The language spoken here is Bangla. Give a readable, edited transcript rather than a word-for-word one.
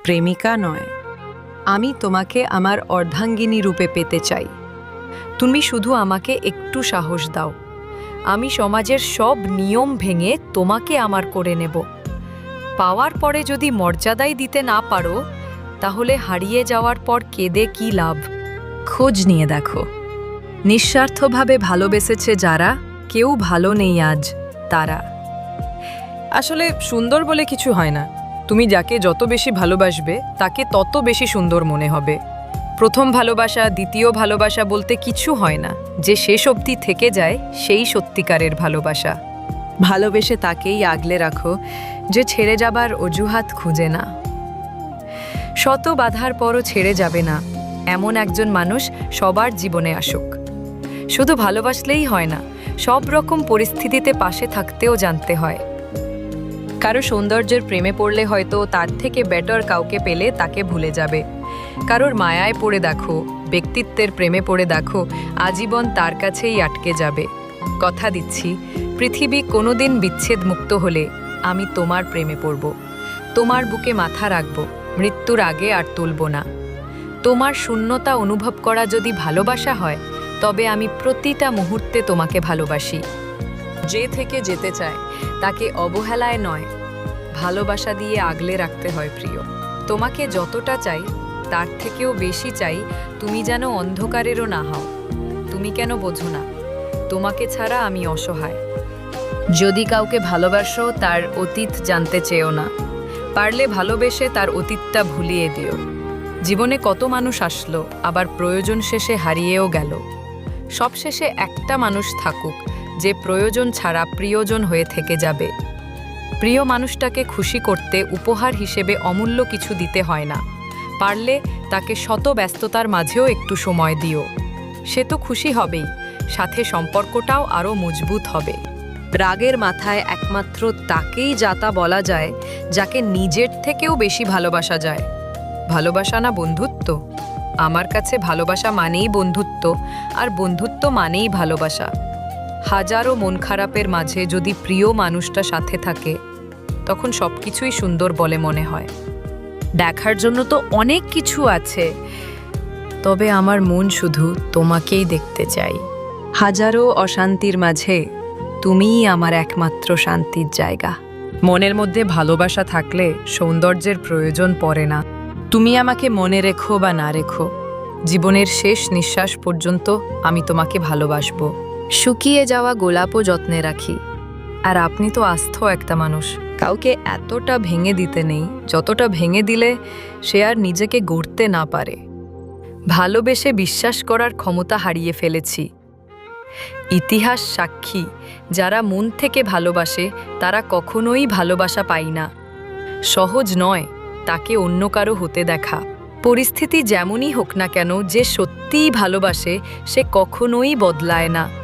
প্রেমিকা নয়। আমি তোমাকে আমার অর্ধাঙ্গিনী রূপে পেতে চাই। তুমি শুধু আমাকে একটু সাহস দাও। আমি সমাজের সব নিয়ম ভেঙে তোমাকে আমার করে নেব। পাওয়ার পরে যদি মর্যাদাই দিতে না পারো, তাহলে হারিয়ে যাওয়ার পর কেঁদে কি লাভ? খোঁজ নিয়ে দেখো, নিঃস্বার্থভাবে ভালোবেসেছে যারা, কেউ ভালো নেই আজ তারা। আসলে সুন্দর বলে কিছু হয় না। তুমি যাকে যত বেশি ভালোবাসবে তাকে তত বেশি সুন্দর মনে হবে। প্রথম ভালোবাসা, দ্বিতীয় ভালোবাসা বলতে কিছু হয় না। যে শেষ অবধি থেকে যায় সেই সত্যিকারের ভালোবাসা। ভালোবেসে তাকেই আগলে রাখো যে ছেড়ে যাবার অজুহাত খুঁজে না। শত বাধার পরও ছেড়ে যাবে না এমন একজন মানুষ সবার জীবনে আসুক। শুধু ভালোবাসলেই হয় না, সব রকম পরিস্থিতিতে পাশে থাকতেও জানতে হয়। কারো সৌন্দর্যের প্রেমে পড়লে হয়তো তার থেকে বেটার কাউকে পেলে তাকে ভুলে যাবে। কারোর মায়ায় পড়ে দেখো, ব্যক্তিত্বের প্রেমে পড়ে দেখো, আজীবন তার কাছেই আটকে যাবে। কথা দিচ্ছি, পৃথিবী কোনোদিন বিচ্ছেদ মুক্ত হলে আমি তোমার প্রেমে পড়ব। তোমার বুকে মাথা রাখব, মৃত্যুর আগে আর তুলব না। তোমার শূন্যতা অনুভব করা যদি ভালোবাসা হয়, তবে আমি প্রতিটা মুহূর্তে তোমাকে ভালোবাসি। যে থেকে যেতে চায় তাকে অবহেলায় নয়, ভালোবাসা দিয়ে আগলে রাখতে হয় প্রিয়। তোমাকে যতটা চাই তার থেকেও বেশি চাই তুমি যেন অন্ধকারেরও না হও। তুমি কেন বোঝো না, তোমাকে ছাড়া আমি অসহায়। যদি কাউকে ভালোবাসো তার অতীত জানতে চেয়েও না। পারলে ভালোবেসে তার অতীতটা ভুলিয়ে দিও। জীবনে কত মানুষ আসলো, আবার প্রয়োজন শেষে হারিয়েও গেল। সবশেষে একটা মানুষ থাকুক যে প্রয়োজন ছাড়া প্রিয়জন হয়ে থেকে যাবে। প্রিয় মানুষটাকে খুশি করতে উপহার হিসেবে অমূল্য কিছু দিতে হয় না। পারলে তাকে শত ব্যস্ততার মাঝেও একটু সময় দিও। সে তো খুশি হবেই, সাথে সম্পর্কটাও আরও মজবুত হবে। রাগের মাথায় একমাত্র তাকেই যাতা বলা যায় যাকে নিজের থেকেও বেশি ভালোবাসা যায়। ভালোবাসা না বন্ধুত্ব? আমার কাছে ভালোবাসা মানেই বন্ধুত্ব, আর বন্ধুত্ব মানেই ভালোবাসা। হাজারো মন খারাপের মাঝে যদি প্রিয় মানুষটা সাথে থাকে, তখন সব কিছুই সুন্দর বলে মনে হয়। দেখার জন্য তো অনেক কিছু আছে, তবে আমার মন শুধু তোমাকেই দেখতে চাই। হাজারো অশান্তির মাঝে তুমিই আমার একমাত্র শান্তির জায়গা। মনের মধ্যে ভালোবাসা থাকলে সৌন্দর্যের প্রয়োজন পড়ে না। তুমি আমাকে মনে রেখো বা না রেখো, জীবনের শেষ নিঃশ্বাস পর্যন্ত আমি তোমাকে ভালোবাসবো। শুকিয়ে যাওয়া গোলাপও যত্নে রাখি। আর আপনি তো আস্ত একটা মানুষ, কাউকে এতটা ভেঙে দিতে নেই যতটা ভেঙে দিলে সে আর নিজেকে গড়তে না পারে। ভালোবেসে বিশ্বাস করার ক্ষমতা হারিয়ে ফেলেছি। ইতিহাস সাক্ষী, যারা মন থেকে ভালোবাসে তারা কখনোই ভালোবাসা পায় না। সহজ নয় তাকে অন্য কারো হতে দেখা। পরিস্থিতি যেমনই হোক না কেন, যে সত্যিই ভালোবাসে সে কখনোই বদলায় না।